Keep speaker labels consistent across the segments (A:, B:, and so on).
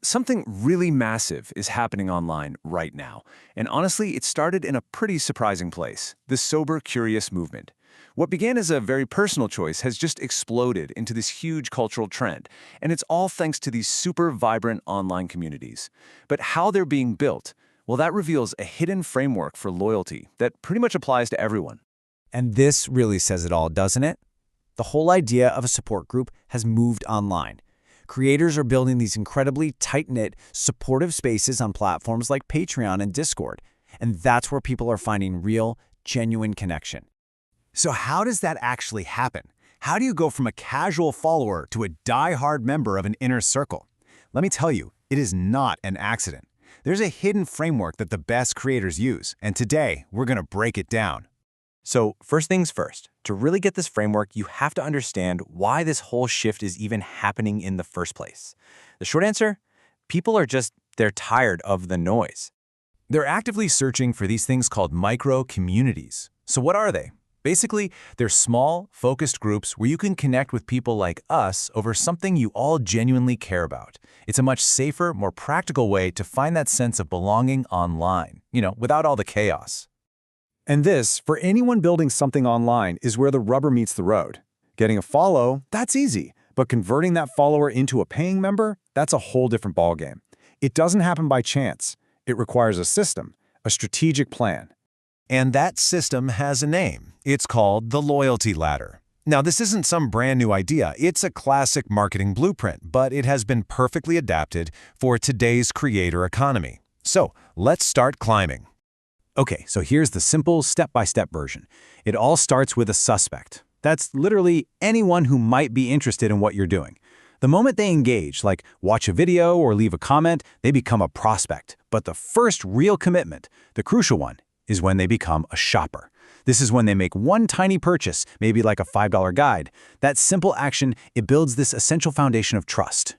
A: Something really massive is happening online right now. And honestly, it started in a pretty surprising place, the sober curious movement. What began as a very personal choice has just exploded into this huge cultural trend, and it's all thanks to these super vibrant online communities. But how they're being built, well, that reveals a hidden framework for loyalty that pretty much applies to everyone.
B: And this really says it all, doesn't it? The whole idea of a support group has moved online. Creators are building these incredibly tight-knit, supportive spaces on platforms like Patreon and Discord, and that's where people are finding real, genuine connection. So how does that actually happen? How do you go from a casual follower to a die-hard member of an inner circle? Let me tell you, it is not an accident. There's a hidden framework that the best creators use, and today we're going to break it down.
C: So first things first, to really get this framework, you have to understand why this whole shift is even happening in the first place. The short answer? People are they're tired of the noise.
B: They're actively searching for these things called micro-communities. So what are they? Basically, they're small, focused groups where you can connect with people like us over something you all genuinely care about. It's a much safer, more practical way to find that sense of belonging online, without all the chaos. And this, for anyone building something online, is where the rubber meets the road. Getting a follow, that's easy, but converting that follower into a paying member, that's a whole different ballgame. It doesn't happen by chance. It requires a system, a strategic plan. And that system has a name. It's called the Loyalty Ladder. Now, this isn't some brand new idea. It's a classic marketing blueprint, but it has been perfectly adapted for today's creator economy. So, let's start climbing. Okay, so here's the simple step-by-step version. It all starts with a suspect. That's literally anyone who might be interested in what you're doing. The moment they engage, like watch a video or leave a comment, they become a prospect. But the first real commitment, the crucial one, is when they become a shopper. This is when they make one tiny purchase, maybe like a $5 guide. That simple action, it builds this essential foundation of trust.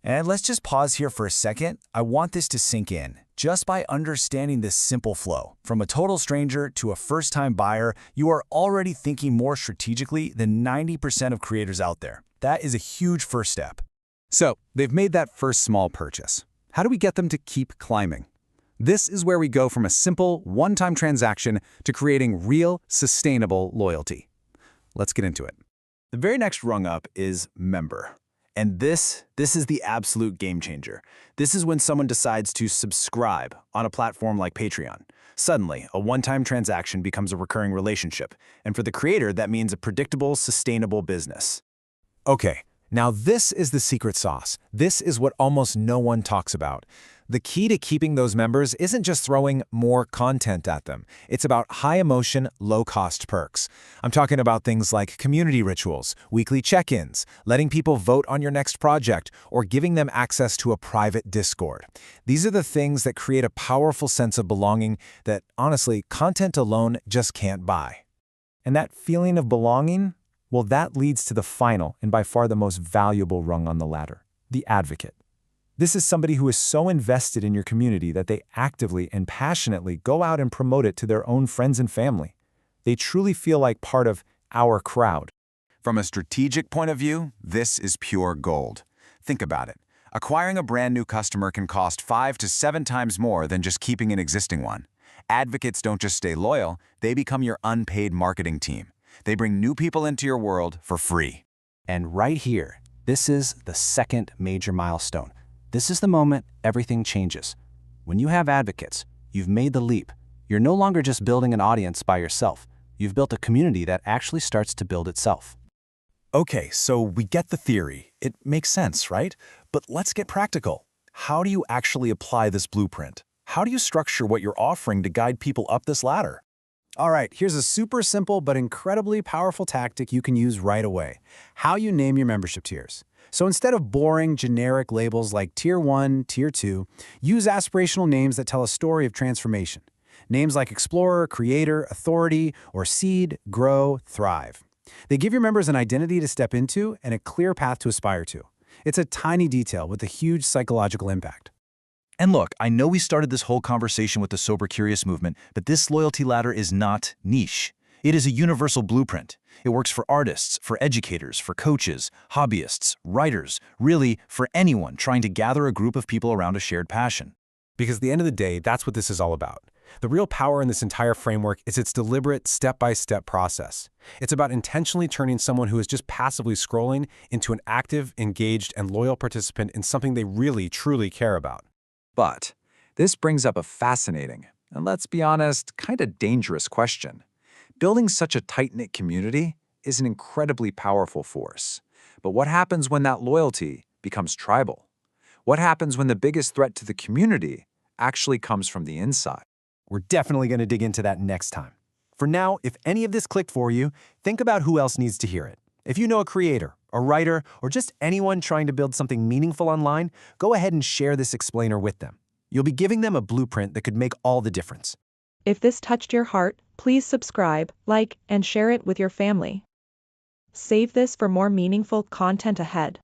B: And let's just pause here for a second. I want this to sink in. Just by understanding this simple flow, from a total stranger to a first-time buyer, you are already thinking more strategically than 90% of creators out there. That is a huge first step. So, they've made that first small purchase. How do we get them to keep climbing? This is where we go from a simple, one-time transaction to creating real, sustainable loyalty. Let's get into it. The very next rung up is member. And this is the absolute game changer. This is when someone decides to subscribe on a platform like Patreon. Suddenly, a one-time transaction becomes a recurring relationship. And for the creator, that means a predictable, sustainable business. Okay, now this is the secret sauce. This is what almost no one talks about. The key to keeping those members isn't just throwing more content at them. It's about high-emotion, low-cost perks. I'm talking about things like community rituals, weekly check-ins, letting people vote on your next project, or giving them access to a private Discord. These are the things that create a powerful sense of belonging that, honestly, content alone just can't buy. And that feeling of belonging, well, that leads to the final and by far the most valuable rung on the ladder, the advocate. This is somebody who is so invested in your community that they actively and passionately go out and promote it to their own friends and family. They truly feel like part of our crowd. From a strategic point of view, this is pure gold. Think about it. Acquiring a brand new customer can cost 5 to 7 times more than just keeping an existing one. Advocates don't just stay loyal, they become your unpaid marketing team. They bring new people into your world for free. And right here, this is the second major milestone. This is the moment everything changes. When you have advocates, you've made the leap. You're no longer just building an audience by yourself. You've built a community that actually starts to build itself. Okay, so we get the theory. It makes sense, right? But let's get practical. How do you actually apply this blueprint? How do you structure what you're offering to guide people up this ladder? All right, here's a super simple but incredibly powerful tactic you can use right away. How you name your membership tiers. So instead of boring, generic labels like Tier 1, Tier 2, use aspirational names that tell a story of transformation. Names like Explorer, Creator, Authority, or Seed, Grow, Thrive. They give your members an identity to step into and a clear path to aspire to. It's a tiny detail with a huge psychological impact. And look, I know we started this whole conversation with the Sober Curious movement, but this loyalty ladder is not niche.
D: It is a universal blueprint. It works for artists, for educators, for coaches, hobbyists, writers, really for anyone trying to gather a group of people around a shared passion.
E: Because at the end of the day, that's what this is all about. The real power in this entire framework is its deliberate, step-by-step process. It's about intentionally turning someone who is just passively scrolling into an active, engaged, and loyal participant in something they really, truly care about.
C: But this brings up a fascinating, and let's be honest, kind of dangerous question. Building such a tight-knit community is an incredibly powerful force. But what happens when that loyalty becomes tribal? What happens when the biggest threat to the community actually comes from the inside?
F: We're definitely going to dig into that next time. For now, if any of this clicked for you, think about who else needs to hear it. If you know a creator, a writer, or just anyone trying to build something meaningful online, go ahead and share this explainer with them. You'll be giving them a blueprint that could make all the difference.
G: If this touched your heart, please subscribe, like, and share it with your family. Save this for more meaningful content ahead.